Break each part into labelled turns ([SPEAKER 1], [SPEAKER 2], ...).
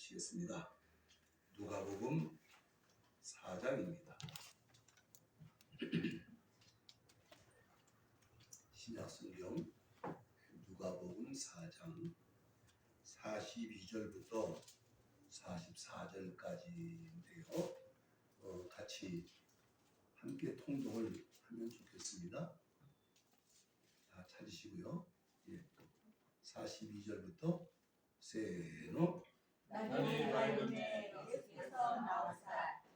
[SPEAKER 1] 보시겠습니다. 누가복음 4장입니다. 신약성경 누가복음 4장 42절부터 44절까지인데요. 같이 함께 통독을 하면 좋겠습니다. 다 찾으시고요. 42절부터 세노
[SPEAKER 2] 나중에 말씀에 예수께서 나오사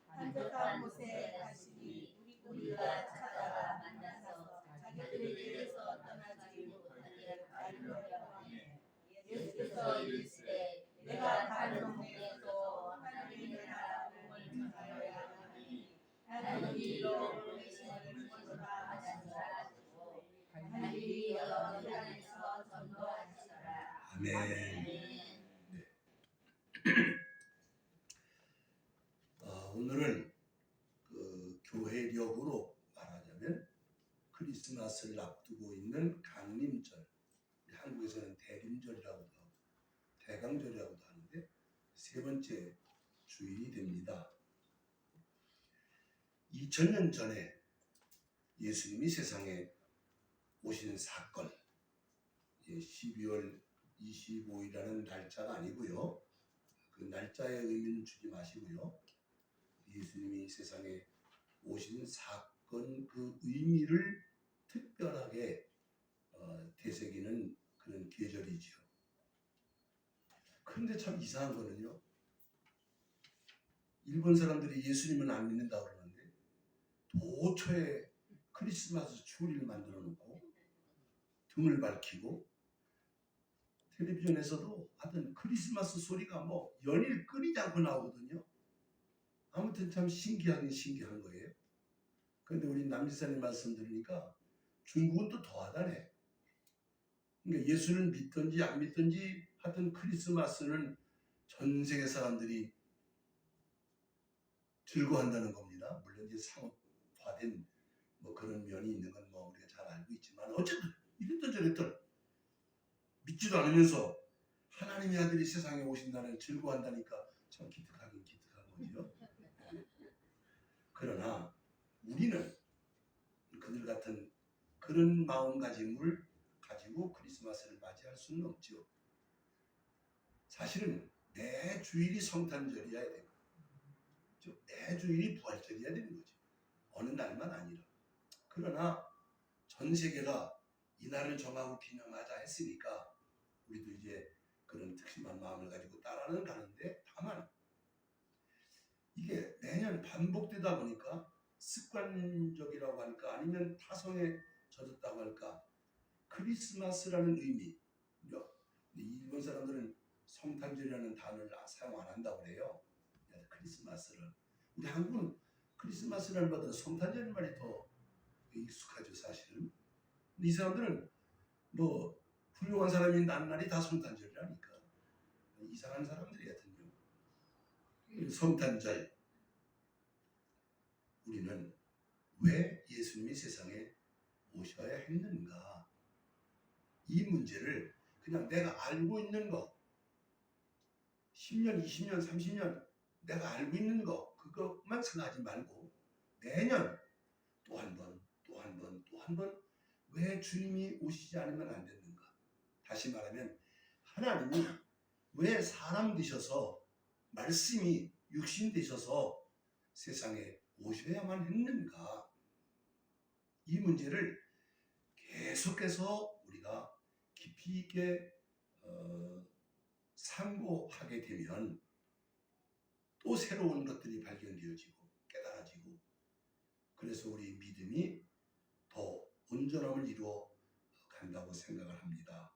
[SPEAKER 2] 한적한 곳에 가시니 우리가 찾아가 만나서 자기들에게서 떠나지 못하게 하려고 하니 예수께서 이르시되 내가 다른 동네에서 하나님의 나라 복음을 전하여야 하니 나는 이리로 보내심을 주시노라 하시니라. 갈릴리 여러 지방에서 전도하시더라.
[SPEAKER 1] 아멘. 오늘은 교회력으로 말하자면 크리스마스를 앞두고 있는 강림절, 한국에서는 대림절이라고도 하고 대강절이라고도 하는데 세 번째 주일이 됩니다. 2000년 전에 예수님이 세상에 오신 사건, 12월 25일이라는 날짜가 아니고요. 그 날짜의 의미는 주지 마시고요. 예수님이 세상에 오신 사건 그 의미를 특별하게 되새기는 그런 계절이지요. 그런데 참 이상한 거는요. 일본 사람들이 예수님은 안 믿는다고 그러는데 도처에 크리스마스 추리를 만들어 놓고 등을 밝히고 텔레비전에서도 하여튼 크리스마스 소리가 연일 끊이지 않고 나오거든요. 아무튼 참 신기하긴 신기한 거예요. 그런데 우리 남지사님 말씀 들으니까 중국은 또 더하다네. 그러니까 예수를 믿든지 안 믿든지 하여튼 크리스마스는 전 세계 사람들이 즐거워한다는 겁니다. 물론 이제 상업화된 그런 면이 있는 건 우리가 잘 알고 있지만 어쨌든 이랬던 저랬던 믿지도 않으면서 하나님의 아들이 세상에 오신다는 즐거워한다니까 참 기특하긴 기특한 거죠. 그러나 우리는 그들 같은 그런 마음가짐을 가지고 크리스마스를 맞이할 수는 없죠. 사실은 매 주일이 성탄절이어야 되고 매 주일이 부활절이어야 되는 거죠. 어느 날만 아니라. 그러나 전 세계가 이 날을 정하고 기념하자 했으니까 우리도 이제 그런 특심한 마음을 가지고 따라는 가는데 다만 이게 매년 반복되다 보니까 습관적이라고 할까 아니면 타성에 젖었다고 할까 크리스마스라는 의미, 일본 사람들은 성탄절이라는 단어를 사용 안 한다고 그래요. 크리스마스를. 우리 한국은 크리스마스라는 말보다 성탄절 말이 더 익숙하죠 사실은. 근데 이 사람들은 훌륭한 사람이 난 날이 다 성탄절이라니까. 이상한 사람들이 같은 경우. 성탄절. 우리는 왜 예수님이 세상에 오셔야 했는가? 이 문제를 그냥 내가 알고 있는 거 10년, 20년, 30년 내가 알고 있는 거 그것만 생각하지 말고 매년 또 한 번, 또 한 번, 또 한 번 왜 주님이 오시지 않으면 안 됐는가? 다시 말하면 하나님이 왜 사람 되셔서 말씀이 육신 되셔서 세상에 오셔야만 했는가? 이 문제를 계속해서 우리가 깊이 있게 상고하게 되면 또 새로운 것들이 발견되어지고 깨달아지고 그래서 우리 믿음이 더 온전함을 이루어 간다고 생각을 합니다.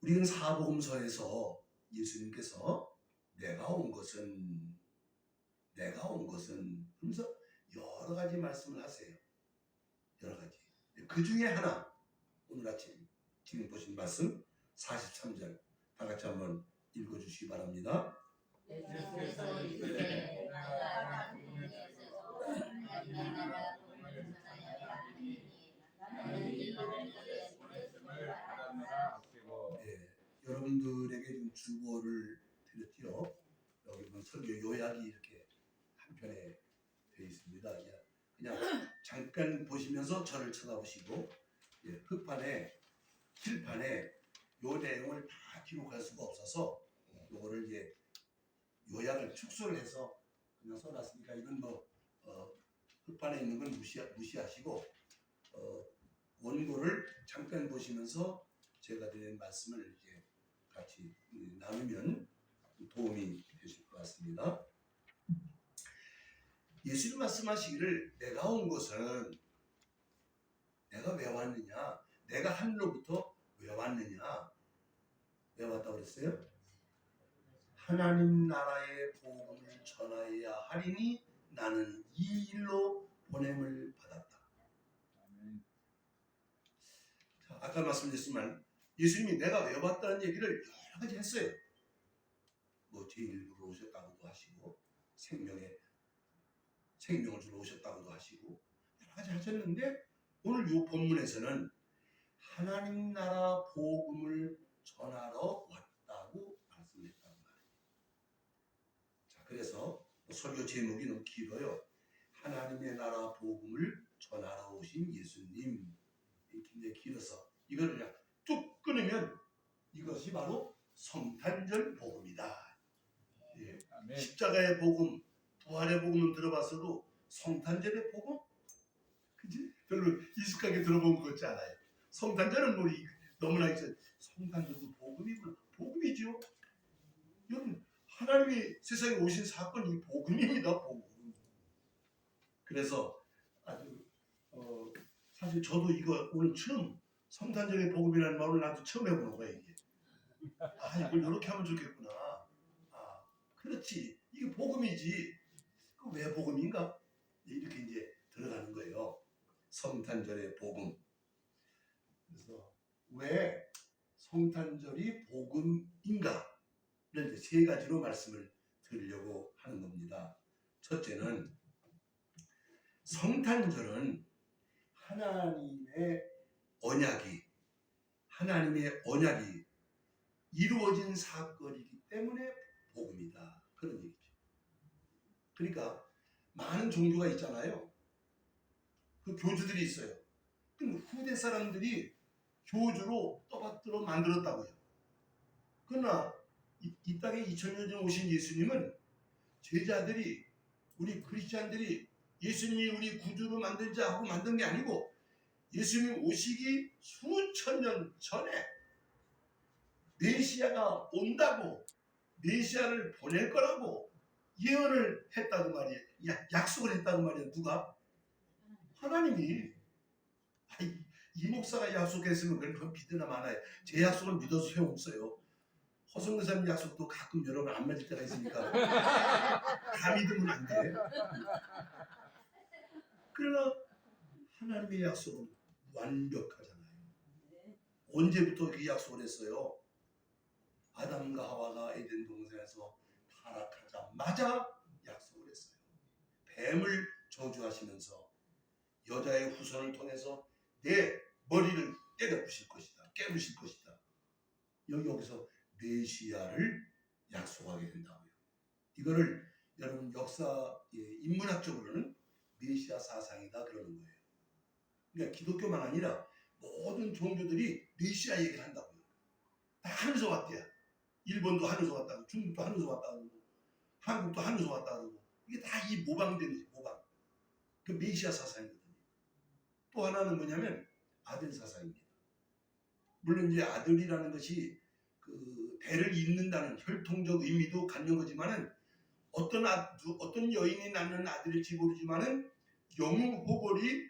[SPEAKER 1] 우리는 사복음서에서 예수님께서 내가 온 것은 하면서 여러 가지 말씀을 하세요. 여러 가지. 그 중에 하나 오늘 아침 지금 보신 말씀 43절 다 같이 한번 읽어주시기 바랍니다.
[SPEAKER 2] 예수께서 이르시되 내가 동네에서 하나님의 나라 복음을 전하여야 하니 나는 이들에게 보내심을 받았노라.
[SPEAKER 1] 여러분들에게 좀 주보를 드렸죠. 설교 요약이 이렇게 한 편에 되어 있습니다. 그냥 잠깐 보시면서 저를 쳐다보시고 흑판에 칠판에 요 내용을 다 기록할 수가 없어서 요거를 이제 요약을 축소를 해서 그냥 써놨으니까 이건 뭐 흑판에 있는 건 무시하시고 원고를 잠깐 보시면서 제가 드린 말씀을 이제 같이 나누면 도움이 되실 것 같습니다. 예수님 말씀하시기를 내가 온 것은 내가 왜 왔느냐? 내가 하늘로부터 왜 왔느냐? 왜 왔다고 그랬어요? 하나님 나라의 복음을 전하여야 하리니 나는 이 일로 보냄을 받았다. 자, 아까 말씀드렸지만 예수님이 내가 왜 왔다는 얘기를 여러 가지 했어요. 뭐 제1부로 오셨다고도 하시고 생명을 주러 오셨다고도 하시고 여러 가지 하셨는데 오늘 이 본문에서는 하나님 나라 복음을 전하러 왔다고 말씀했단 말이에요. 자, 그래서 설교 제목이 너무 길어요. 하나님의 나라 복음을 전하러 오신 예수님. 굉장히 길어서 이거를 그냥 뚝 끊으면 이것이 바로 성탄절 복음이다. 예. 십자가의 복음, 부활의 복음은 들어봤어도 성탄절의 복음? 그치? 별로 익숙하게 들어본 것 같지 않아요. 성탄절은 우리 너무나 있어요. 성탄절도 복음이구나. 복음이죠. 여러분 하나님이 세상에 오신 사건이 복음입니다. 복음. 그래서 아주 사실 저도 이거 오늘 처음 성탄절의 복음이라는 말을 나도 처음 해보는 거야 이게. 아 이걸 이렇게 하면 좋겠구나. 아 그렇지 이게 복음이지. 그 왜 복음인가? 이렇게 이제 들어가는 거예요. 성탄절의 복음. 그래서 왜 성탄절이 복음인가를 이제 세 가지로 말씀을 드리려고 하는 겁니다. 첫째는 성탄절은 하나님의 언약이 이루어진 사건이기 때문에 복음이다. 그런 얘기죠. 그러니까 많은 종교가 있잖아요. 그 교주들이 있어요. 그럼 후대 사람들이 교주로 떠받들어 만들었다고요. 그러나 이 땅에 2000년 전 오신 예수님은 제자들이 우리 크리스찬들이 예수님이 우리 구주로 만들자 하고 만든 게 아니고 예수님 오시기 수천 년 전에 메시아가 온다고 메시아를 보낼 거라고 예언을 했다고 말이에요. 약속을 했다고 말이에요. 누가? 하나님이. 이 목사가 약속했으면 그건 믿으나 마나요. 제 약속을 믿어서 소용없어요. 허성교사님 약속도 가끔 여러분 안 맞을 때가 있으니까 다 믿으면 안 돼. 그러나 하나님의 약속은 완벽하잖아요. 언제부터 그 약속을 했어요? 아담과 하와가 에덴 동산에서 타락하자마자 약속을 했어요. 뱀을 저주하시면서 여자의 후손을 통해서 내 머리를 때려 부실 것이다. 깨부실 것이다. 여기서 메시아를 약속하게 된다고요. 이거를 여러분 역사 인문학적으로는 메시아 사상이다 그러는 거예요. 그러니까 기독교만 아니라 모든 종교들이 메시아 얘기를 한다고요. 다 하늘에서 왔대요. 일본도 하늘에서 왔다고, 중국도 하늘에서 왔다고, 한국도 하늘에서 왔다고. 이게 다 이 모방되는 모방. 그 메시아 사상이거든요. 또 하나는 뭐냐면 아들 사상입니다. 물론 이제 아들이라는 것이 그 대를 잇는다는 혈통적 의미도 갖는 거지만은 어떤 여인이 낳는 아들일지 모르지만은 영웅 호벌이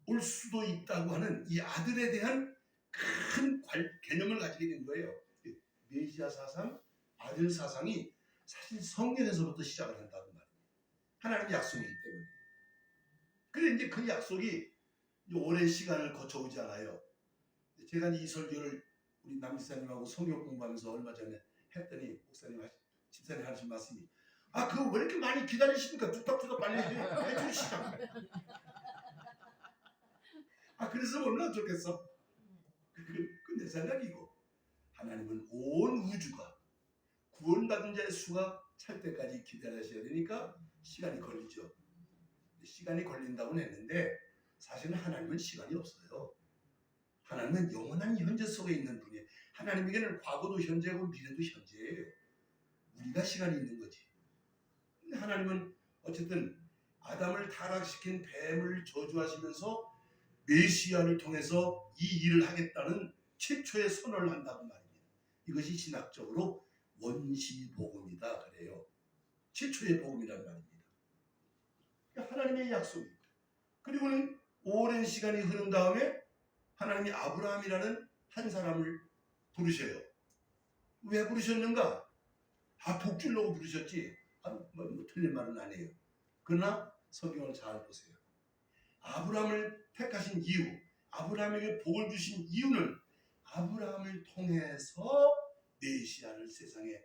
[SPEAKER 1] 올 수도 있다고 하는 이 아들에 대한 큰 개념을 가지게 된 거예요. 메시아 사상, 아들 사상이 사실 성경에서부터 시작을 한다는 말이에요. 하나님의 약속이기 때문에. 그런데 이제 그 약속이 오랜 시간을 거쳐오지 않아요. 제가 이 설교를 우리 남지사님하고 성경 공부하면서 얼마 전에 했더니 집사님 하신 말씀이 그거 왜 이렇게 많이 기다리십니까? 뚝딱뚝딱 빨리 해주시죠. 그래서 얼마나 좋겠어. 그 내 생각이고 하나님은 온 우주가 구원받은 자의 수가 찰 때까지 기다리셔야 되니까 시간이 걸리죠. 시간이 걸린다고는 했는데 사실은 하나님은 시간이 없어요. 하나님은 영원한 현재 속에 있는 분이에요. 하나님에게는 과거도 현재고 미래도 현재예요. 우리가 시간이 있는 거지. 근데 하나님은 어쨌든 아담을 타락시킨 뱀을 저주하시면서 메시아를 통해서 이 일을 하겠다는 최초의 선언을 한다고 말입니다. 이것이 신학적으로 원시복음이다 그래요. 최초의 복음이란 말입니다. 하나님의 약속입니다. 그리고는 오랜 시간이 흐른 다음에 하나님이 아브라함이라는 한 사람을 부르셔요. 왜 부르셨는가? 복주려고 부르셨지. 틀린 말은 아니에요. 그러나 성경을 잘 보세요. 아브라함을 택하신 이유, 아브라함에게 복을 주신 이유는 아브라함을 통해서 메시아를 세상에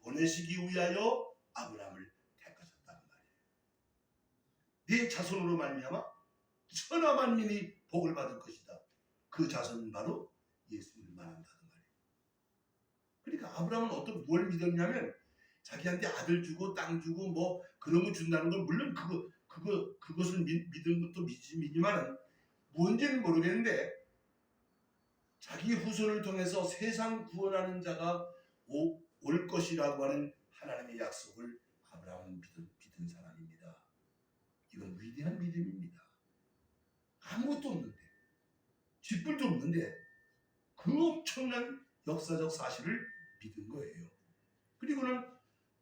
[SPEAKER 1] 보내시기 위하여 아브라함을 택하셨다는 말이에요. 네 자손으로 말미암아 천하 만민이 복을 받을 것이다. 그 자손은 바로 예수님을 말한다는 말이에요. 그러니까 아브라함은 뭘 믿었냐면 자기한테 아들 주고 땅 주고 뭐 그런 거 준다는 건 물론 그것을 믿은 것도 믿지만은 뭔지는 모르겠는데 자기 후손을 통해서 세상 구원하는 자가 올 것이라고 하는 하나님의 약속을 아브라함은 믿은 사람입니다. 이건 위대한 믿음입니다. 아무것도 없는데 쥐뿔도 없는데 그 엄청난 역사적 사실을 믿은 거예요. 그리고는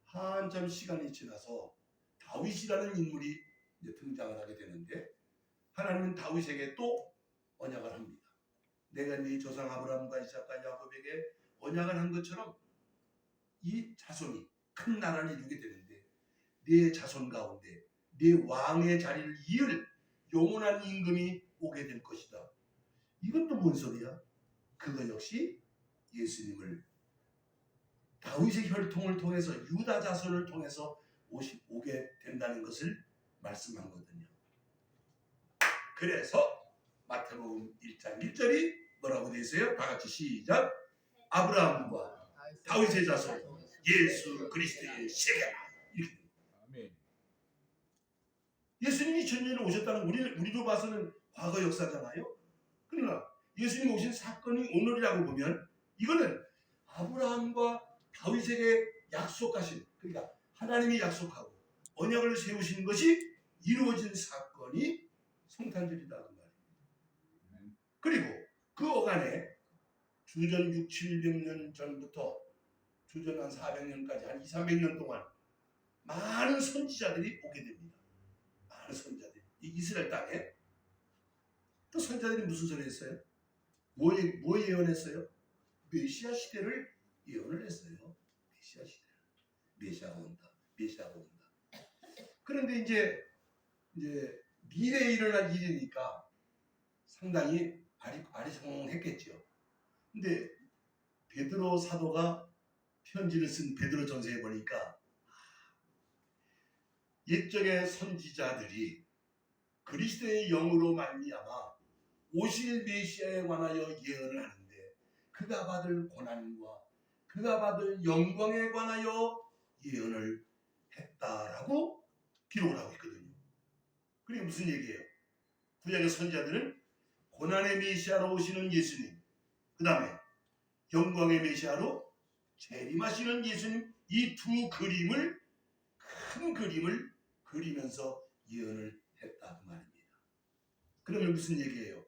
[SPEAKER 1] 한참 시간이 지나서 다윗이라는 인물이 이제 등장을 하게 되는데 하나님은 다윗에게 또 언약을 합니다. 내가 네 조상 아브라함과 이삭과 야곱에게 언약을 한 것처럼 이 자손이 큰 나라를 이루게 되는데 네 자손 가운데 네 왕의 자리를 이을 영원한 임금이 오게 될 것이다. 이건 또 뭔 소리야? 그거 역시 예수님을 다윗의 혈통을 통해서 유다 자손을 통해서 오게 된다는 것을 말씀하거든요. 그래서 마태복음 1장 1절이 뭐라고 되어 있어요? 다 같이 시작. 아브라함과 다윗의 자손 예수 그리스도의 세계라. 이렇게. 예수님이 2000년에 오셨다는 우리로 봐서는 과거 역사잖아요. 그러나 예수님이 오신 사건이 오늘이라고 보면 이거는 아브라함과 다윗에게 약속하신, 그러니까 하나님이 약속하고 언약을 세우신 것이 이루어진 사건이 성탄절이다 그 말입니다. 그리고 그 어간에 주전 6, 700년 전부터 주전 한 400년까지 한 2, 300년 동안 많은 선지자들이 오게 됩니다. 많은 선지자들이 이스라엘 땅에. 또 선지자들이 무슨 소리 했어요? 뭐 예언했어요? 메시아 시대를 예언을 했어요. 메시아 시대. 메시아가 온다. 메시아가 온다. 그런데 이제 미래에 일어날 일이니까 상당히 아리송했겠죠. 근데 베드로 사도가 편지를 쓴 베드로 전서에 보니까 옛적의 선지자들이 그리스도의 영으로 말미암아 오실 메시아에 관하여 예언을 하는데 그가 받을 고난과 그가 받을 영광에 관하여 예언을 했다라고 기록을 하고 있거든요. 그게 무슨 얘기예요? 구약의 선지자들은 고난의 메시아로 오시는 예수님, 그 다음에 영광의 메시아로 재림하시는 예수님, 이 두 그림을, 큰 그림을 그리면서 예언을 했다 그 말입니다. 그러면 무슨 얘기예요?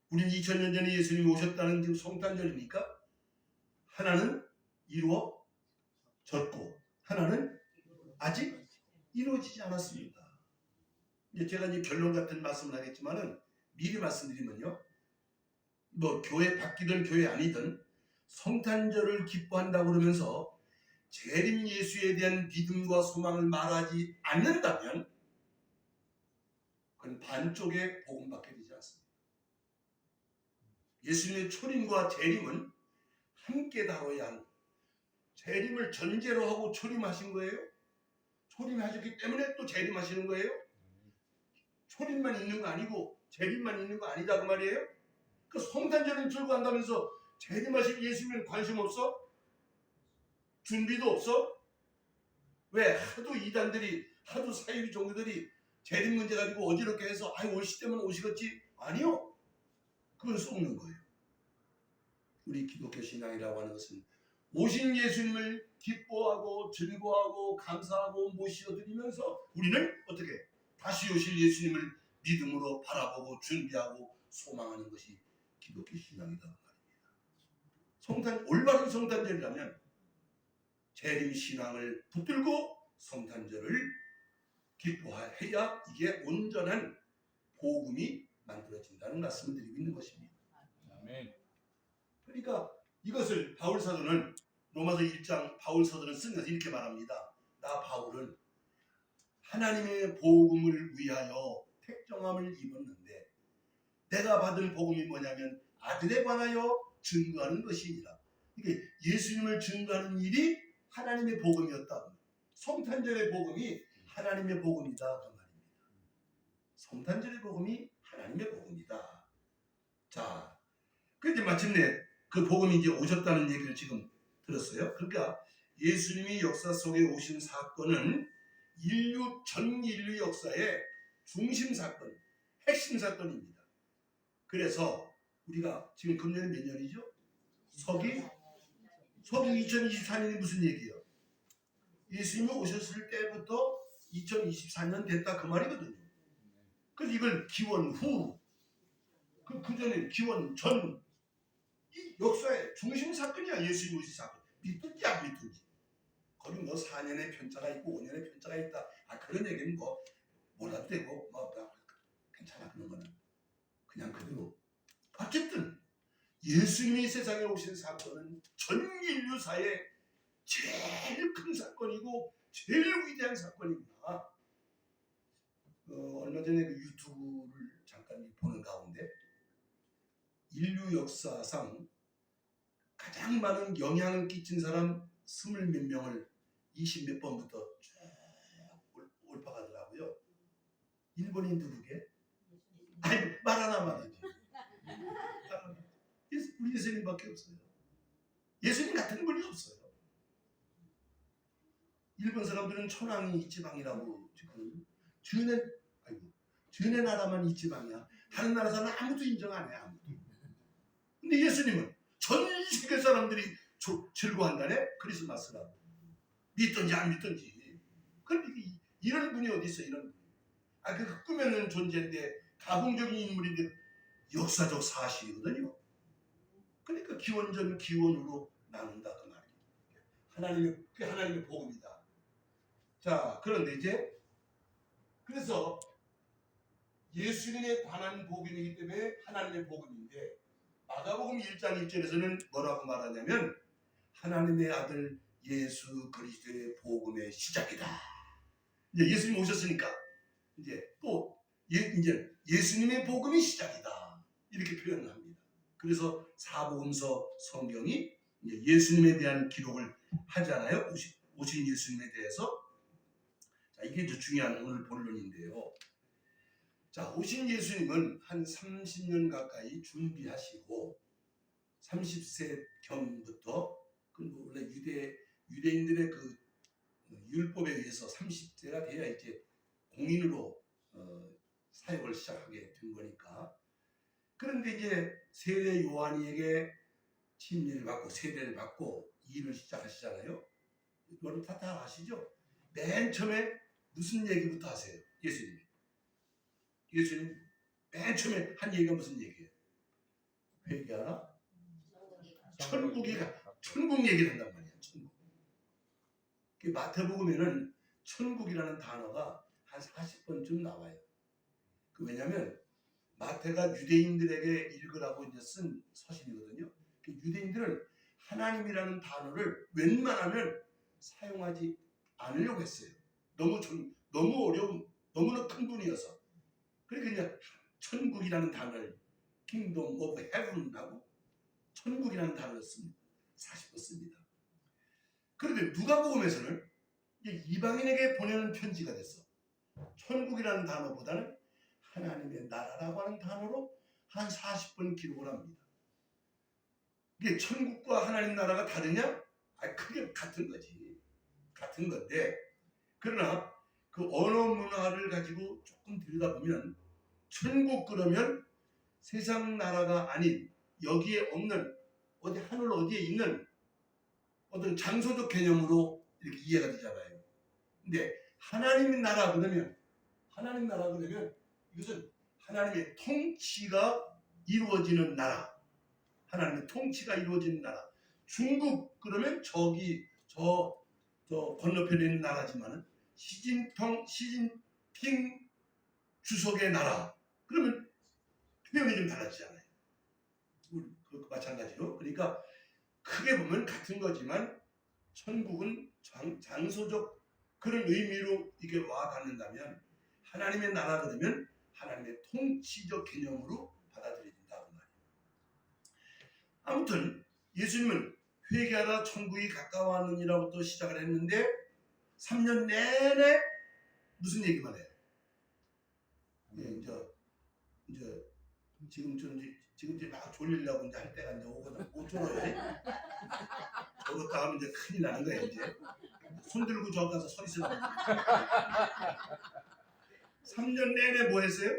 [SPEAKER 1] 우리는 2000년 전에 예수님이 오셨다는 지금 성탄절이니까 하나는 이루어졌고 하나는 아직 이루어지지 않았습니다. 이제 제가 이제 결론 같은 말씀을 하겠지만은 미리 말씀드리면요, 뭐 교회 바뀌든 교회 아니든 성탄절을 기뻐한다고 그러면서 재림 예수에 대한 믿음과 소망을 말하지 않는다면 그건 반쪽의 복음밖에 되지 않습니다. 예수님의 초림과 재림은 함께 다뤄야 하는, 재림을 전제로 하고 초림하신 거예요. 초림하셨기 때문에 또 재림하시는 거예요. 초림만 있는 거 아니고 재림만 있는 거 아니다 그 말이에요. 그 성탄절은 즐거워한다면서 재림하실 예수님은 관심 없어? 준비도 없어? 왜? 하도 이단들이, 하도 사이비 종교들이 재림 문제 가지고 어지럽게 해서 올 시대면 오시겠지? 아니요. 그건 속는 거예요. 우리 기독교 신앙이라고 하는 것은 오신 예수님을 기뻐하고 즐거워하고 감사하고 모시어드리면서 우리는 어떻게 다시 오실 예수님을 믿음으로 바라보고 준비하고 소망하는 것이 기독교 신앙이다 말입니다. 올바른 성탄절이라면 재림 신앙을 붙들고 성탄절을 기뻐해야 이게 온전한 복음이 만들어진다는 말씀을 드리고 있는 것입니다.
[SPEAKER 3] 아멘.
[SPEAKER 1] 그러니까 이것을 바울 사도는 로마서 1장 바울 사도는 쓰면서 이렇게 말합니다. 나 바울은 하나님의 복음을 위하여 택정함을 입었는데 내가 받은 복음이 뭐냐면 아들에 관하여 증거하는 것이니라. 이게 예수님을 증거하는 일이 하나님의 복음이었다. 성탄절의 복음이 하나님의 복음이다 그 말입니다. 성탄절의 복음이 하나님의 복음이다. 자, 그런데 마침내 그 복음이 이제 오셨다는 얘기를 지금 들었어요. 그러니까 예수님이 역사 속에 오신 사건은 전 인류 역사의 중심 사건, 핵심 사건입니다. 그래서 우리가 지금 금년이 몇 년이죠? 서기 2024년이 무슨 얘기예요? 예수님이 오셨을 때부터 2024년 됐다 그 말이거든요. 그래서 이걸 기원 후, 그 전에 기원 전, 이 역사의 중심 사건이야. 예수님 오신 사건. 믿든지 안 믿든지. 거기 뭐 4년의 편차가 있고 5년의 편차가 있다. 그런 얘기는 뭐 몰라도 되고 괜찮아. 그런 거는 그냥 그대로. 어쨌든 예수님이 세상에 오신 사건은 전 인류사의 제일 큰 사건이고 제일 위대한 사건입니다. 얼마 전에 그 유튜브를 잠깐 보는 가운데 인류 역사상 가장 많은 영향을 끼친 사람 20몇 명을 20몇 번부터 쭉 올라가더라고요. 일본인 누구게? 말 하나만 하지. 우리 예수님밖에 없어요. 예수님 같은 분이 없어요. 일본 사람들은 천황이 이지방이라고 지금 주인의 나라만 이지방이야. 다른 나라 사람 아무도 인정 안 해. 아무도. 근데 예수님은 전 세계 사람들이 즐거워한다네. 크리스마스라고. 믿든지 안 믿든지. 그런데 이런 분이 어디 있어? 이런 분이. 그 꾸며낸 존재인데 가공적인 인물인데 역사적 사실이거든요. 그러니까 기원전 기원으로 나눈다 그 말이에요. 하나님의 복음이다. 자, 그런데 이제 그래서 예수님에 관한 복음이기 때문에 하나님의 복음인데 마가복음 1장 1절에서는 뭐라고 말하냐면 하나님의 아들 예수 그리스도의 복음의 시작이다. 이제 예수님 오셨으니까 이제 예수님의 복음이 시작이다. 이렇게 표현을 합니다. 그래서 사복음서 성경이 이제 예수님에 대한 기록을 하잖아요. 오신 예수님에 대해서. 자, 이게 중요한 오늘 본론인데요. 자, 오신 예수님은 한 30년 가까이 준비하시고 30세 경부터 원래 유대인들의 그 율법에 의해서 30세가 돼야 이제 공인으로 사역을 시작하게 된 거니까. 그런데 이제 세례 요한에게 침례를 받고 세례를 받고 일을 시작하시잖아요. 여러분 다 아시죠? 맨 처음에 무슨 얘기부터 하세요? 예수님 맨 처음에 한 얘기가 무슨 얘기예요? 회개하라? 천국 얘기를 한단 말이야. 천국. 마태복음에는 천국이라는 단어가 한 40번쯤 나와요. 왜냐하면 마태가 유대인들에게 읽으라고 이제 쓴 서신이거든요. 유대인들은 하나님이라는 단어를 웬만하면 사용하지 않으려고 했어요. 너무 어려운, 너무나 큰 분이어서. 그러니까 이제 천국이라는 단어를 Kingdom of Heaven하고 천국이라는 단어를 씁니다. 40번 씁니다. 그런데 누가복음에서는 이방인에게 보내는 편지가 됐어. 천국이라는 단어보다는 하나님의 나라라고 하는 단어로 한 40번 기록을 합니다. 이게 천국과 하나님 나라가 다르냐? 크게 같은 거지. 같은 건데, 그러나 그 언어 문화를 가지고 조금 들여다보면 천국 그러면 세상 나라가 아닌 여기에 없는 어디 하늘 어디에 있는 어떤 장소적 개념으로 이렇게 이해가 되잖아요. 근데 하나님 나라 그러면 이것은 하나님의 통치가 이루어지는 나라. 하나님의 통치가 이루어지는 나라. 중국 그러면 저기 저 건너편에 있는 나라지만은 시진핑 주석의 나라. 그러면 표현이 좀 달라지잖아요. 그 마찬가지로. 그러니까 크게 보면 같은 거지만 천국은 장소적 그런 의미로 이게 와 닿는다면 하나님의 나라 그러면 하나님의 통치적 개념으로 받아들여진다 그 말이에요. 아무튼 예수님은 회개하라 천국이 가까워하느니라부터 시작을 했는데 3년 내내 무슨 얘기만 해요? 이제 지금 이제 막 졸리려고 이제 할 때가 이제 오거든. 못 졸아요. 저것도 하면 이제 큰일 나는 거야 이제. 손 들고 저 가서 서 있으라고. 3년 내내 뭐 했어요?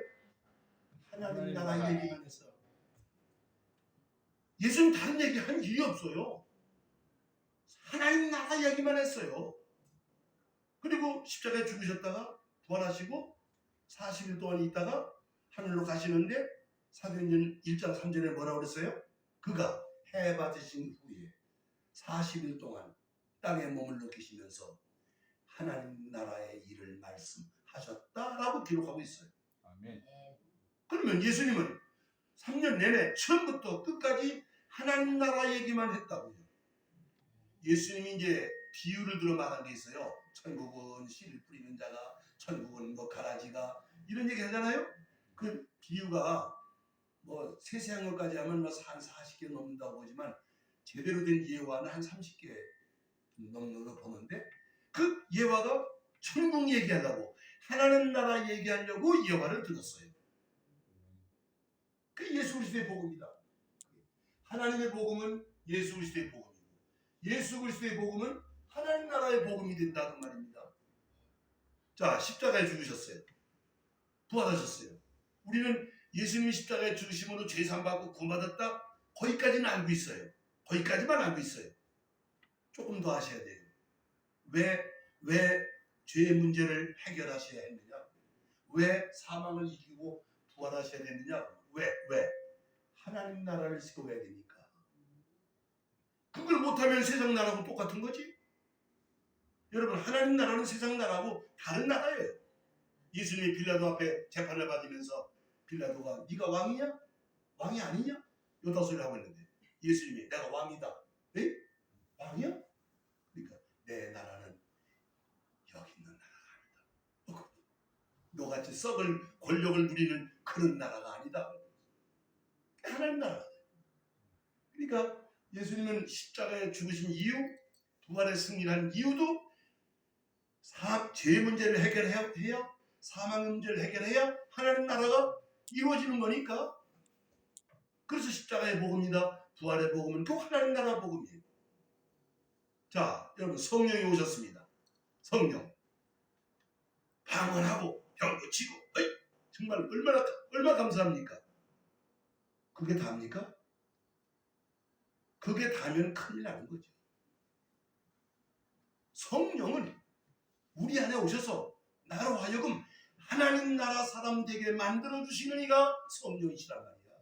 [SPEAKER 1] 하나님 나라 얘기만 했어. 예수는 다른 얘기 한 일이 없어요. 하나님 나라 얘기만 했어요. 그리고 십자가에 죽으셨다가 부활하시고 40일 동안 있다가 하늘로 가시는데 사도행전 1장 3절에 뭐라고 그랬어요? 그가 해 받으신 후에 40일 동안 땅에 머물러 계시면서 하나님 나라의 일을 말씀하셨다라고 기록하고 있어요.
[SPEAKER 3] 아멘.
[SPEAKER 1] 그러면 예수님은 3년 내내 처음부터 끝까지 하나님 나라 얘기만 했다고요. 예수님이 이제 비유를 들어 말한 게 있어요. 천국은 씨를 뿌리는 자가, 천국은 뭐 가라지가, 이런 얘기 하잖아요. 그 비유가 뭐 세세한 것까지 하면 뭐 한 40개 넘는다고 보지만 제대로 된 예화는 한 30개 넘는 거 보는데 그 예화가 천국 얘기하려고 하나님 나라 얘기하려고 예화를 들었어요. 그 예수 그리스도의 복음이다. 하나님의 복음은 예수 그리스도의 복음이고 예수 그리스도의 복음은 하나님 나라의 복음이 된다 그 말입니다. 자, 십자가에 죽으셨어요. 부활하셨어요. 우리는 예수님이 십자가에 죽으심으로 죄산받고 구원받았다 거기까지는 알고 있어요. 거기까지만 알고 있어요. 조금 더 하셔야 돼요. 왜 죄의 문제를 해결하셔야 했느냐? 왜 사망을 이기고 부활하셔야 되느냐? 왜? 하나님 나라를 세워야 되니까. 그걸 못하면 세상 나라하고 똑같은 거지. 여러분, 하나님 나라는 세상 나라하고 다른 나라예요. 예수님이 빌라도 앞에 재판을 받으면서 빌라도가 네가 왕이냐? 왕이 아니냐? 요다 소리를 하고 있는데 예수님이 내가 왕이다. 에? 왕이야? 그러니까 내 나라는 여기 있는 나라가 아니다. 너같이 썩을 권력을 누리는 그런 나라가 아니다. 하나님 나라. 그러니까 예수님은 십자가에 죽으신 이유, 부활의 승리한 이유도 죄 문제를 해결해야, 사망 문제를 해결해야 하나님 나라가 이루어지는 거니까. 그래서 십자가의 복음이다. 부활의 복음은 그 하나님 나라 복음이에요. 자, 여러분, 성령이 오셨습니다. 성령. 방언하고 병 고치고, 정말 얼마나 감사합니까? 그게 답니까? 그게 다면 큰일 나는 거죠. 성령은 우리 안에 오셔서 나로 하여금 하나님 나라 사람 되게 만들어 주시는 이가 성령이시란 말이야.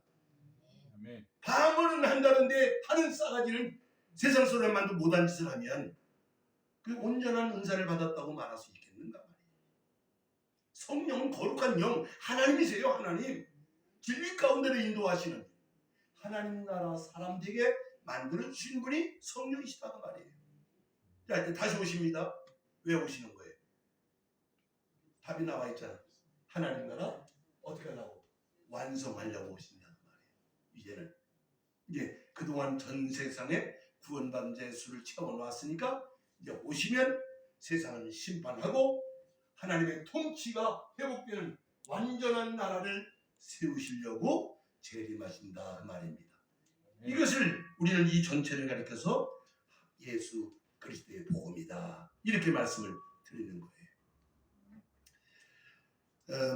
[SPEAKER 3] 아멘.
[SPEAKER 1] 방언은 한다는데 하는 싸가지는 세상 사람만도 못한 짓을 하면 그 온전한 은사를 받았다고 말할 수 있겠는가 말이에요. 성령은 거룩한 영, 하나님이세요. 하나님. 진리 가운데로 인도하시는 하나님 나라 사람 되게 만들어 주신 분이 성령이시다고 말이에요. 자, 이제 다시 오십니다. 왜 오시는 거예요? 답이 나와 있잖아. 하나님 나라 어떻게 하려고? 완성하려고 오신다는 말이에요. 이제 그동안 전 세상에 구원받은 자의 수를 채워놓았으니까 이제 오시면 세상을 심판하고 하나님의 통치가 회복되는 완전한 나라를 세우시려고 재림하신다 그 말입니다. 이것을 우리는 이 전체를 가리켜서 예수 그리스도의 복음이다. 이렇게 말씀을 드리는 거예요.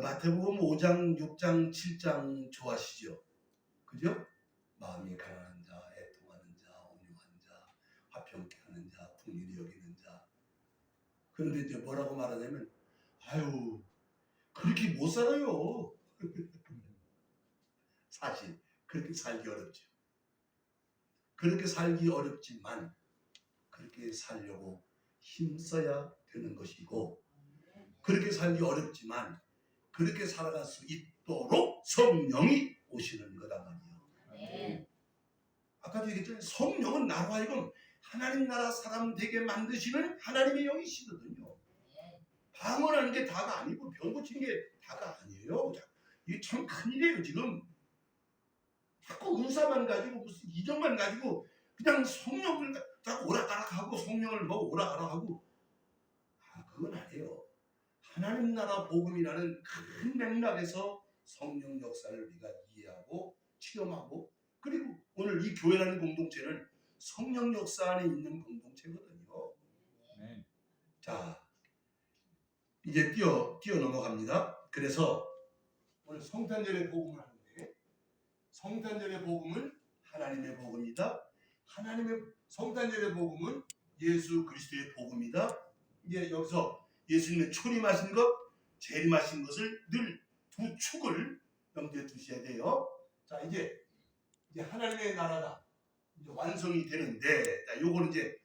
[SPEAKER 1] 마태복음 5장, 6장, 7장 좋아하시죠? 그죠? 마음이 가난한 자, 애통하는 자, 온유한 자, 화평케 하는 자, 긍휼히 여기는 자. 그런데 이제 뭐라고 말하냐면, 아유, 그렇게 못 살아요. 사실 그렇게 살기 어렵죠. 그렇게 살기 어렵지만 그렇게 살려고 힘써야 되는 것이고, 그렇게 살기 어렵지만 그렇게 살아갈 수 있도록 성령이 오시는 거다 말이에요. 아까도 얘기했잖아요. 성령은 나로 하여금 하나님 나라 사람 되게 만드시는 하나님의 영이시거든요. 방언하는 게 다가 아니고 병 고치는 게 다가 아니에요. 이게 참 큰일이에요. 지금 자꾸 은사만 가지고 무슨 이정만 가지고 그냥 성령을 자꾸 오락가락하고 성령을 뭐 오락가락하고, 그건 아니에요. 하나님 나라 복음이라는 큰 맥락에서 성령 역사를 우리가 이해하고 체험하고, 그리고 오늘 이 교회라는 공동체는 성령 역사 안에 있는 공동체거든요.
[SPEAKER 3] 네.
[SPEAKER 1] 자, 이제 뛰어 넘어갑니다. 그래서 오늘 성탄절의 복음을 하는데, 성탄절의 복음은 하나님의 복음이다. 하나님의 성탄절의 복음은 예수 그리스도의 복음이다. 이제 여기서 예수님의 초림하신 것, 재림하신 것을 늘 두 축을 염두에 두셔야 돼요. 자, 이제 하나님의 나라가 이제 완성이 되는데, 자, 요거는 이제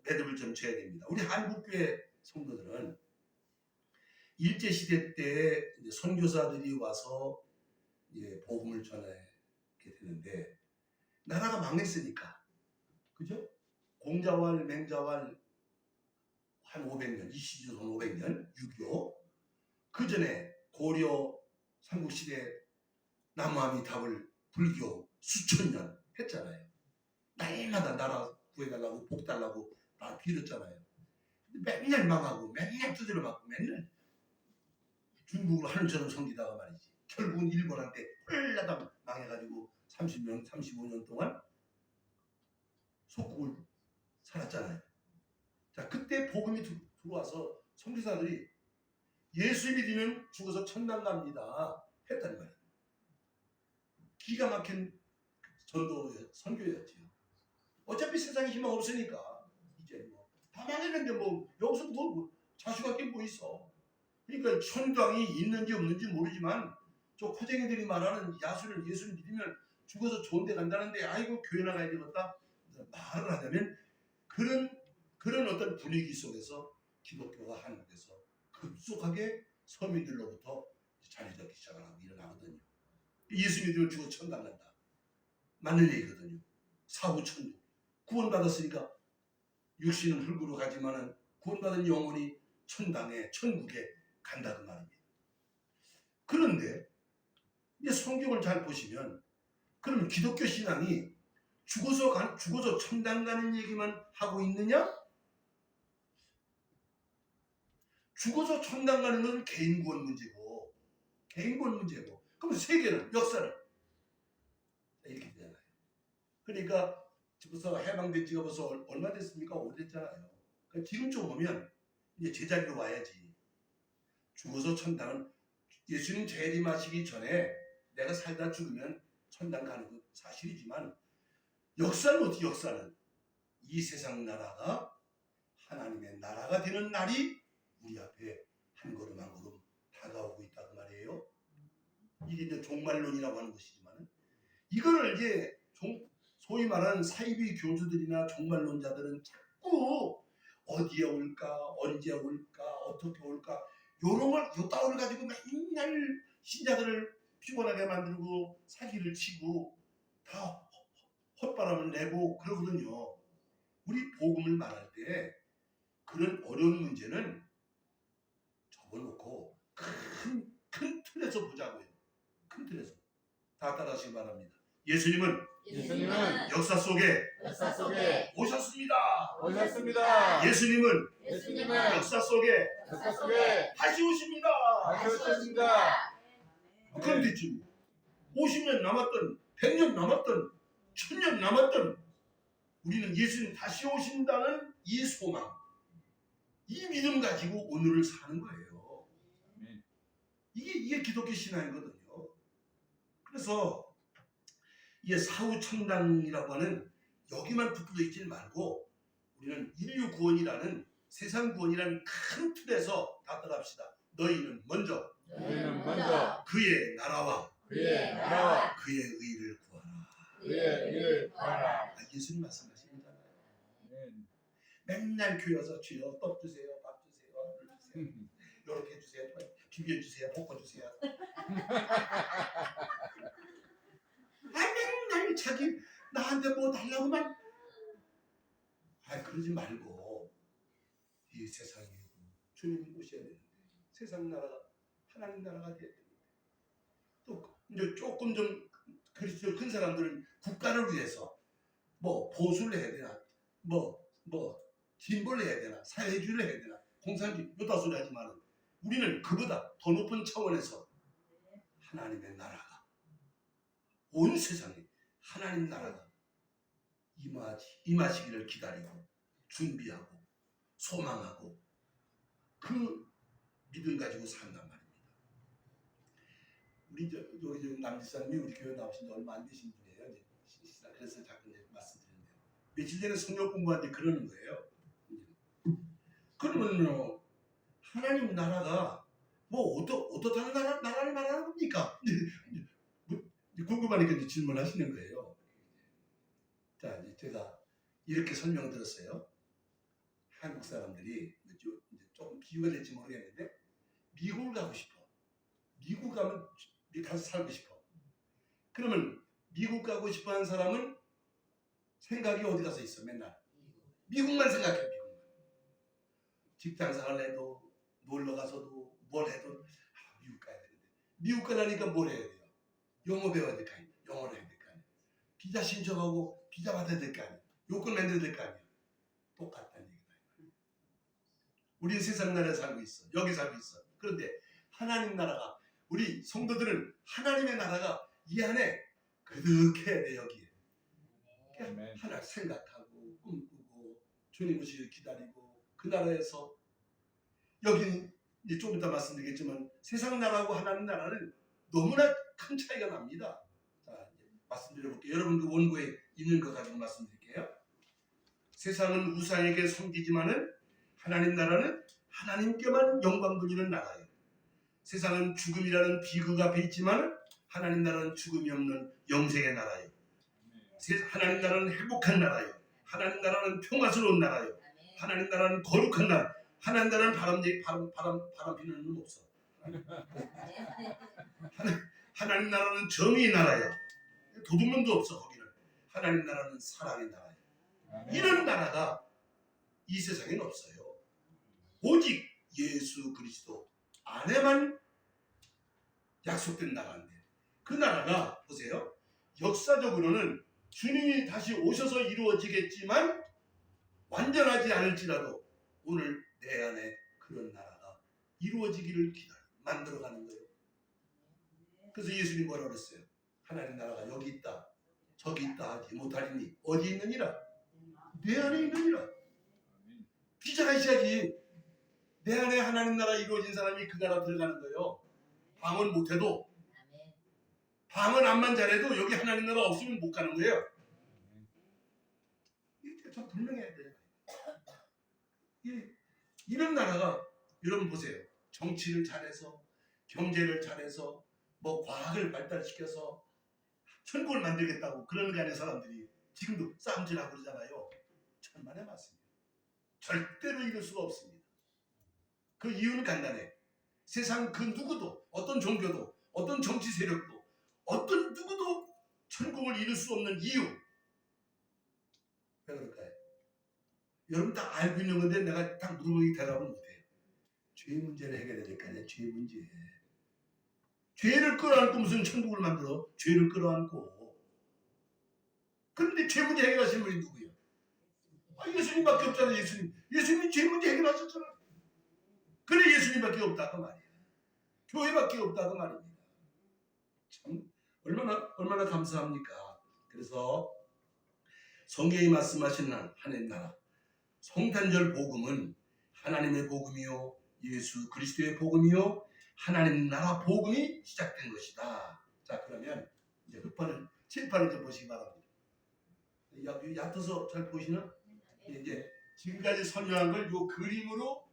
[SPEAKER 1] 매듭을 좀 쳐야 됩니다. 우리 한국교회 성도들은 일제 시대 때 이제 선교사들이 와서 이제 복음을 전하게 되는데, 나라가 망했으니까, 그죠? 공자왈, 맹자왈 한 500년, 이시조선 500년, 6.25. 그 전에 고려 삼국시대 남아미탑을 불교 수천 년 했잖아요. 날마다 나라 구해달라고 복 달라고 다 빌었잖아요. 근데 맨날 망하고 맨날 두드려 맞고 맨날 중국을 하늘처럼 섬기다가 말이지. 결국은 일본한테 홀라당 망해가지고 30년, 35년 동안 속국을 살았잖아요. 자, 그때 복음이 들어와서 선교사들이 예수 믿으면 죽어서 천당 갑니다 했단 말이에요. 기가 막힌 선교였지요. 어차피 세상에 희망 없으니까 이제 뭐 다 망했는데 뭐 여기서 뭐 자식할 게 뭐 있어. 그러니까 천당이 있는지 없는지 모르지만 저 코쟁이들이 말하는 예수를 믿으면 죽어서 좋은 데 간다는데, 아이고 교회 나가야 되겠다 말을 하자면, 그런 어떤 분위기 속에서 기독교가 한국에서 급속하게 서민들로부터 자리 잡기 시작을 하고 일어나거든요. 예수 믿으면 죽어 천당 간다. 맞는 얘기거든요. 사후 천국. 구원받았으니까 육신은 흙으로 가지만은 구원받은 영혼이 천국에 간다 그 말입니다. 그런데 이제 성경을 잘 보시면, 그럼 기독교 신앙이 죽어서 천당 가는 얘기만 하고 있느냐? 죽어서 천당 가는 건 개인 구원 문제고, 그럼 세계는, 역사는 이렇게 되잖아요. 그러니까 벌써 해방된 지가 벌써 얼마 됐습니까? 오래됐잖아요. 그러니까 지금쯤 오면 이제 제자리로 와야지. 죽어서 천당은 예수님 재림하시기 전에 내가 살다 죽으면 천당 가는 건 사실이지만, 역사는 어떻게, 역사는 이 세상 나라가 하나님의 나라가 되는 날이 우리 앞에 한 걸음 한 걸음 다가오고 있다 그 말이에요. 이게 이제 종말론이라고 하는 것이지만, 이거를 이제 소위 말하는 사이비 교주들이나 종말론자들은 자꾸 어디에 올까, 언제 올까, 어떻게 올까, 요 따위를 가지고 맨날 신자들을 피곤하게 만들고 사기를 치고 다 헛바람을 내고 그러거든요. 우리 복음을 말할 때 그런 어려운 문제는 접어놓고 큰 틀에서 보자고요. 큰 틀에서. 다 따라하시기 바랍니다. 예수님은 역사 속에 오셨습니다. 예수님은 역사 속에 다시 오십니다. 그럼 됐지. 50년 남았던, 100년 남았던, 1000년 남았던 우리는 예수님 다시 오신다는 이 소망, 이 믿음 가지고 오늘을 사는 거예요.
[SPEAKER 3] 아멘.
[SPEAKER 1] 이게 기독교 신앙이거든요. 그래서 이게 사후천당이라고 하는 여기만 붙들려 있지 말고 우리는 인류 구원이라는 세상 구원이라는 큰 틀에서 다 따라합시다. 너희는 먼저
[SPEAKER 3] 너희는 먼저
[SPEAKER 1] 그의 나라와
[SPEAKER 3] 그의 나라와
[SPEAKER 1] 그의 의를 구하라.
[SPEAKER 3] 그의 일을 구하라.
[SPEAKER 1] 예수님 말씀하시는 거잖아요.
[SPEAKER 3] 아멘.
[SPEAKER 1] 맨날 교회 와서 주여 떡 주세요, 밥 주세요, 물 주세요, 이렇게 해주세요, 비벼 주세요, 볶아 주세요. 맨날 자기 나한테 뭐 달라고만. 그러지 말고 이 세상에 주님 오셔야 되는데 세상 나라가 하나님 나라가 돼야 되는데 또 이제 조금 좀 그리스도 큰 사람들은 국가를 위해서 뭐 보수를 해야 되나 뭐 진보를 해야 되나 사회주의를 해야 되나 공산주의 요다 소리 하지만 우리는 그보다 더 높은 차원에서 하나님의 나라가 온 세상에 하나님 나라가 임하시기를 기다리고 준비하고 소망하고 그 믿음 가지고 산단 말입니다. 우리 여기 남지사님이 우리 교회 나오신 지 얼마 안 되신 분이에요. 그래서 자꾸 이제 말씀드리는데 며칠 전에 성경 공부하는데 그러는 거예요. 그러면요 하나님 나라가 뭐 어떻다는 나라를 말하는 겁니까? 궁금하니까 이제 질문하시는 거예요. 자 이제 제가 이렇게 설명을 들었어요. 한국 사람들이 이제 조금 비유가 될지 모르겠는데 미국을 가고 싶어. 미국 가면 가서 살고 싶어. 그러면 미국 가고 싶어 하는 사람은 생각이 어디 가서 있어 맨날 미국만 생각해. 미국만. 직장 생활 해도 놀러 가서도 뭘 해도 미국 가야 되는데 미국 가려니까 뭘 해야 돼요? 영어 배워야 될 거 아니에요. 영어를 해야 될 거 아니에요. 비자 신청하고 비자 받아야 될 거 아니에요. 요건 만들어야 될 거 아니에요. 똑같다는 얘기다. 우리는 세상 나라에 살고 있어. 여기 살고 있어. 그런데 하나님 나라가 우리 성도들은 하나님의 나라가 이 안에 그득해야 돼. 여기에.
[SPEAKER 3] 아멘.
[SPEAKER 1] 하나 생각하고 꿈꾸고 주님 오시길 기다리고 그 나라에서 여기는 이제 좀 이따 말씀드리겠지만 세상 나라하고 하나님 나라는 너무나 큰 차이가 납니다. 자, 이제 말씀드려볼게요. 여러분 그 원고에 있는 거 가지고 말씀드릴게요. 세상은 우상에게 섬기지만은 하나님 나라는 하나님께만 영광 돌리는 나라예요. 세상은 죽음이라는 비극 앞에 있지만 하나님 나라는 죽음이 없는 영생의 나라예요. 하나님 나라는 행복한 나라예요. 하나님 나라는 평화스러운 나라예요. 하나님 나라는 거룩한 나라. 하나님 나라는 바람 피는 놈 없어. 하나님 나라는 정의의 나라예요. 도둑놈도 없어 거기는. 하나님 나라는 사랑의 나라예요.
[SPEAKER 3] 아멘.
[SPEAKER 1] 이런 나라가 이 세상에는 없어요. 오직 예수 그리스도 안에만 약속된 나라인데 그 나라가 보세요. 역사적으로는 주님이 다시 오셔서 이루어지겠지만 완전하지 않을지라도 오늘 내 안에 그런 나라가 이루어지기를 만들어가는 거예요. 그래서 예수님이 뭐라고 그랬어요? 하나님 나라가 여기 있다 저기 있다 하지 못하리니 어디 있느니라? 내 안에 있느니라. 비자가 있어야지. 내 안에 하나님 나라 이루어진 사람이 그 나라 들어가는 거예요. 방언 못해도 방언 안만 잘해도 여기 하나님 나라 없으면 못 가는 거예요. 이게 참 분명해야 돼요. 이런 나라가 여러분 보세요. 정치를 잘해서 경제를 잘해서 뭐 과학을 발달시켜서 천국을 만들겠다고 그런 간의 사람들이 지금도 싸움질하고 그러잖아요. 천만에 맞습니다. 절대로 이룰 수가 없습니다. 그 이유는 간단해. 세상 그 누구도 어떤 종교도 어떤 정치 세력도 어떤 누구도 천국을 이룰 수 없는 이유. 왜 그럴까요? 여러분 다 알고 있는 건데 내가 딱 물어보기 대답을 못해요. 죄 문제를 해결해야 될 거 아니에요. 죄 문제. 죄를 끌어안고 무슨 천국을 만들어? 죄를 끌어안고. 그런데 죄 문제 해결하신 분이 누구예요? 예수님밖에 없잖아요. 예수님이 죄 문제 해결하셨잖아요. 그래 예수님밖에 없다 그 말이에요. 교회밖에 없다 그 말입니다. 참 얼마나 감사합니까? 그래서 성경이 말씀하시는 하나님 나라 성탄절 복음은 하나님의 복음이요 예수 그리스도의 복음이요 하나님 나라 복음이 시작된 것이다. 자, 그러면 이제 흑판을 칠판을 좀 보시기 바랍니다. 얕아서 잘 보이시나? 이제 지금까지 설명한 걸 요 그림으로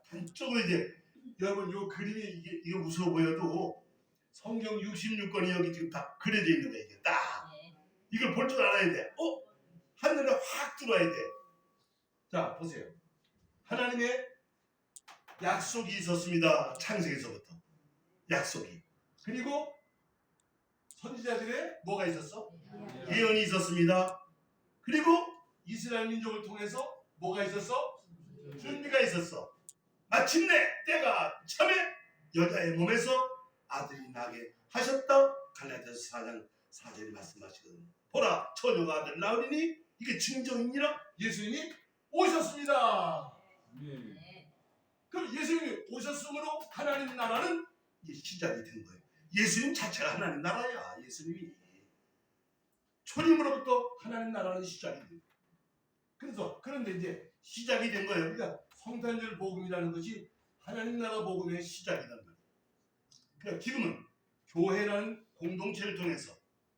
[SPEAKER 1] 단적으로 이제 여러분 요 그림이 이게 무서워 보여도 성경 66권이 여기 지금 다 그려져 있는 거예요. 이게 딱 이걸 볼 줄 알아야 돼. 하늘에 확 들어와야 돼. 자, 보세요. 하나님의 약속이 있었습니다. 창세기서부터 약속이. 그리고 선지자들의 뭐가 있었어? 예언이 있었습니다. 그리고 이스라엘 민족을 통해서 뭐가 있었어? 준비가 있었어. 마침내 때가 참에 여자의 몸에서 아들이 나게 하셨다. 갈라디아서 4장 4절에 말씀하시거든요. 보라 처녀가 아들 낳으리니 이게 증정이니라. 예수님이 오셨습니다. 그럼 예수님이 오셨으므로 하나님 나라는 이게 시작이 된 거예요. 예수님 자체가 하나님 나라야. 예수님이 초림으로부터 하나님 나라는 시작이 돼요. 그런데 이제 시작이 된 거예요. 그러니까 성탄절 복음이라는 것이 하나님 나라 복음의 시작이란 말이에요. 그러니까 지금은 교회라는 공동체를 통해서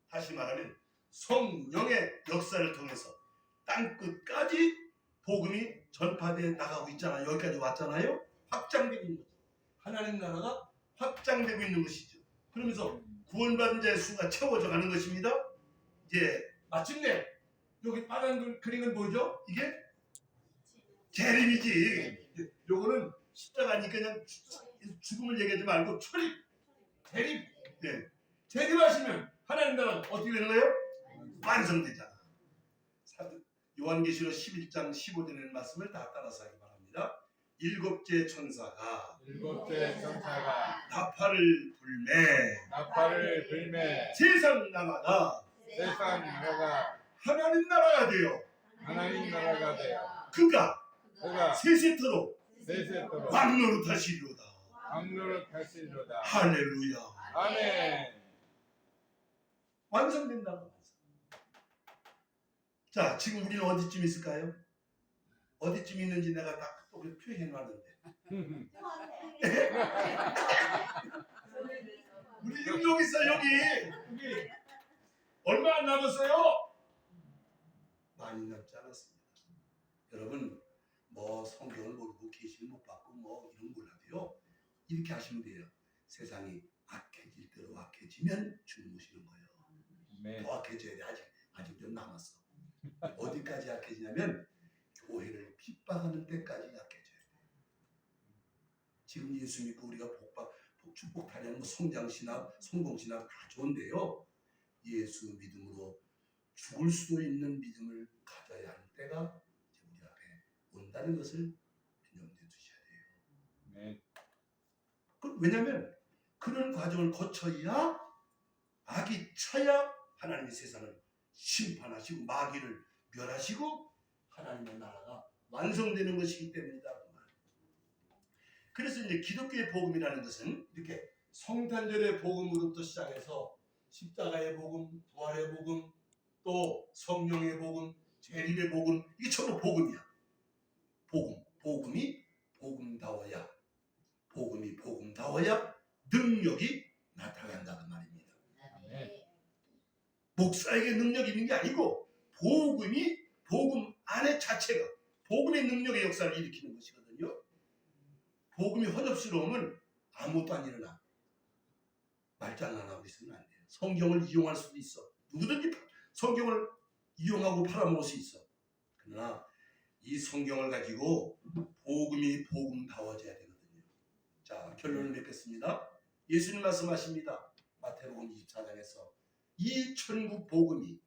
[SPEAKER 1] 다시 말하면 성령의 역사를 통해서 땅끝까지 복음이 전파되어 나가고 있잖아요. 여기까지 왔잖아요. 확장되고 있는 거죠. 하나님 나라가 확장되고 있는 것이죠. 그러면서 구원받은 자의 수가 채워져 가는 것입니다. 이제 마침내 여기 빨간 그림은 뭐죠? 이게 재림이지. 요거는 십자가니까 그냥 죽음을 얘기하지 말고 초림, 재림. 네. 재림하시면 하나님 나라는 어떻게 되는 거예요? 완성되잖아. 요한계시록 11장 15절의 말씀을 다 따라서 하기 바랍니다. 일곱째 천사가 나팔을 불매 세상 나라가 하나님 나라가 되어 그가 세세토록 왕노릇하시리로다. 할렐루야.
[SPEAKER 3] 아멘.
[SPEAKER 1] 완성된다고. 자, 지금 우리는 어디쯤 있을까요? 어디쯤 있는지 내가 딱 또 표현해 놨는데. 우리 지금 여기 있어. 여기 얼마 안 남았어요? 많이 남지 않았습니다. 여러분 뭐 성경을 모르고 계시를 못 받고 뭐 이런 거 몰라도요. 이렇게 하시면 돼요. 세상이 악해질 대로 악해지면 주님 오시는 거예요.
[SPEAKER 3] 네.
[SPEAKER 1] 더 악해져야 돼. 아직 좀 남았어. 어디까지 약해지냐면 교회를 핍박하는 때까지 약해져야 돼. 지금 예수 믿고 우리가 축복 타려는 성장신학, 성공신학 다 좋은데요. 예수 믿음으로 죽을 수도 있는 믿음을 가져야 하는 때가 이제 우리 앞에 온다는 것을 염두에 두셔야 돼요.
[SPEAKER 3] 네.
[SPEAKER 1] 왜냐하면 그런 과정을 거쳐야 악이 차야 하나님의 세상을 심판하시고 마귀를 멸하시고 하나님의 나라가 완성되는 것이기 때문이다. 그래서 이제 기독교의 복음이라는 것은 이렇게 성탄절의 복음으로부터 시작해서 십자가의 복음, 부활의 복음, 또 성령의 복음, 재림의 복음, 이게 전부 복음이야. 복음이 복음다워야, 복음이 복음다워야 능력이 나타난다 그 말입니다. 목사에게 능력이 있는 게 아니고 복음 안에 자체가 복음의 능력의 역사를 일으키는 것이거든요. 복음이 혼잡스러우면 아무것도 안 일어나. 말장 안 하고 있으면 안 돼요. 성경을 이용할 수도 있어. 누구든지 성경을 이용하고 팔아먹을 수 있어. 그러나 이 성경을 가지고 복음이 복음다워져야 되거든요. 자, 결론을 맺겠습니다. 예수님 말씀하십니다. 마태복음 24장에서 이 천국 복음이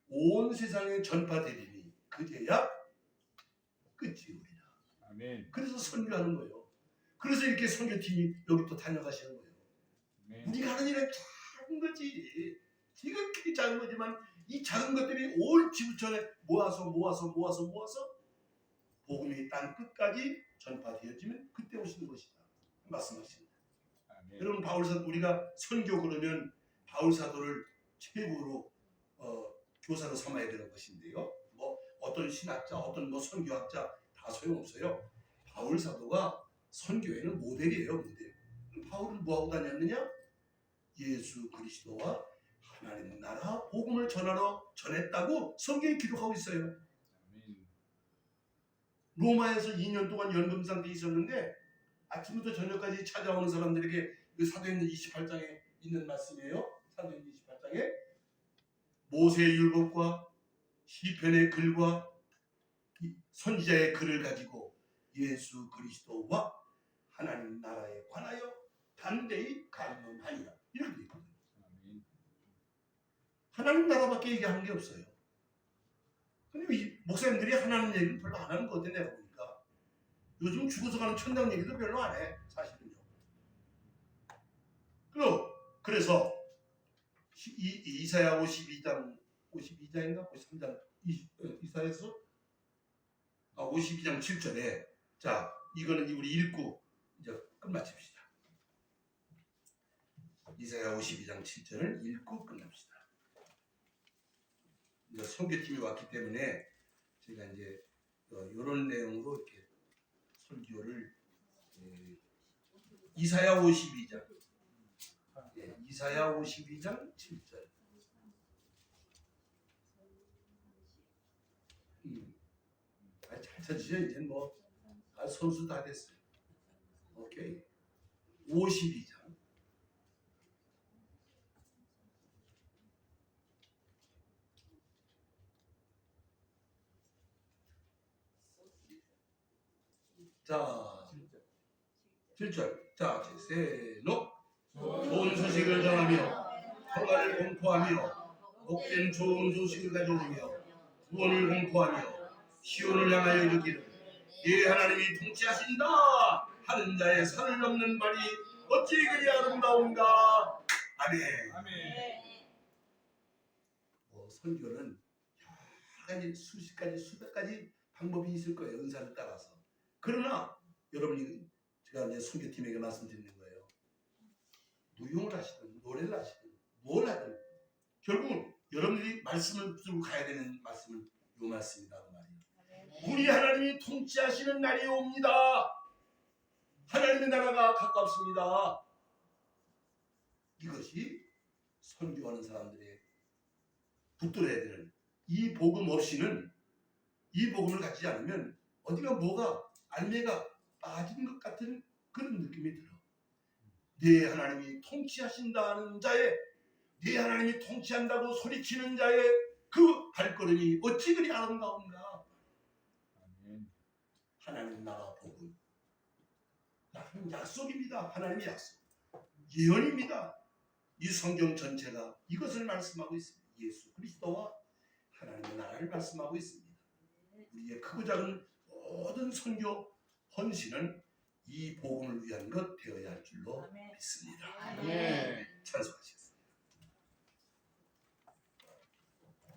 [SPEAKER 1] 온 세상에 전파되리니 그제야 끝이 오리라.
[SPEAKER 3] 아멘.
[SPEAKER 1] 그래서 선교하는 거예요. 그래서 이렇게 선교팀이 여기 또 다녀가시는 거예요.
[SPEAKER 3] 네.
[SPEAKER 1] 우리가 하는 일은 작은 거지. 지극히 작은 거지만 이 작은 것들이 온 지구촌에 모아서 복음이 땅 끝까지 전파되어지면 그때 오시는 것이다. 말씀하십니다.
[SPEAKER 3] 아멘.
[SPEAKER 1] 여러분 바울사도 우리가 선교 그러면 바울사도를 최고로 교사로 삼아야 되는 것인데요. 어떤 신학자, 어떤 뭐 선교학자 다 소용없어요. 바울 사도가 선교에는 모델이에요, 모델. 바울은 뭐하고 다녔느냐? 예수 그리스도와 하나님 나라 복음을 전했다고 성경에 기록하고 있어요.
[SPEAKER 3] 아멘.
[SPEAKER 1] 로마에서 2년 동안 연금 상태에 있었는데 아침부터 저녁까지 찾아오는 사람들에게 그 사도행전 28장에 있는 말씀이에요. 사도행전 28장에 모세의 율법과 시편의 글과 선지자의 글을 가지고 예수 그리스도와 하나님 나라에 관하여 담대히 간문하니라 이렇게 돼 있거든요.
[SPEAKER 3] 아멘.
[SPEAKER 1] 하나님 나라밖에 얘기하는 게 없어요. 근데 이 목사님들이 하나님 얘기를 별로 안 하는 것 같아 내가 보니까. 요즘 죽어서 가는 천당 얘기도 별로 안 해, 사실은요. 그래서 이사야 52장인가 53장 이사야서 52장 7절에 자 이거는 우리 읽고 이제 끝마칩시다. 이사야 52장 7절을 읽고 끝납시다. 이제 선교팀이 왔기 때문에 제가 이제 이런 내용으로 이렇게 설교를 이사야 52장 이사야 52장 7절 잘 찾으셔. 이제 뭐 선수 다 됐어요. 오케이. 52장 자 7절 자 세노 좋은 소식을 전하며 평화를 공포하며 복된 좋은 소식을 가져오며 구원을 공포하며 시온을 향하여 이르기를 예 하나님이 통치하신다 하는 자의 산을 넘는 말이 어찌 그리 아름다운가. 아멘.
[SPEAKER 3] 아멘.
[SPEAKER 1] 선교는 여러 가지 수십 가지 수백 가지 방법이 있을 거예요. 은사를 따라서. 그러나 여러분이 제가 이제 선교팀에게 말씀드리는 거예요. 무용을 하시든 노래를 하시든 뭘 하든 결국은 여러분들이 말씀을 들고 가야 되는 말씀은 이 말씀이다 그 말이에요. 우리 하나님이 통치하시는 날이 옵니다. 하나님의 나라가 가깝습니다. 이것이 선교하는 사람들의 붙들어야 되는 이 복음 없이는 이 복음을 갖지 않으면 어디가 뭐가 알매가 빠진 것 같은 그런 느낌이 들어. 네 하나님이 통치하신다는 자의 네 하나님이 통치한다고 소리치는 자의 그 발걸음이 어찌 그리 아름다운가.
[SPEAKER 3] 아멘.
[SPEAKER 1] 하나님 나라 복음 하나님 약속입니다. 하나님의 약속 예언입니다. 이 성경 전체가 이것을 말씀하고 있습니다. 예수 그리스도와 하나님의 나라를 말씀하고 있습니다. 우리의 크고 작은 모든 선교 헌신은 이 복음을 위한 것 되어야 할 줄로 믿습니다.
[SPEAKER 2] 아멘.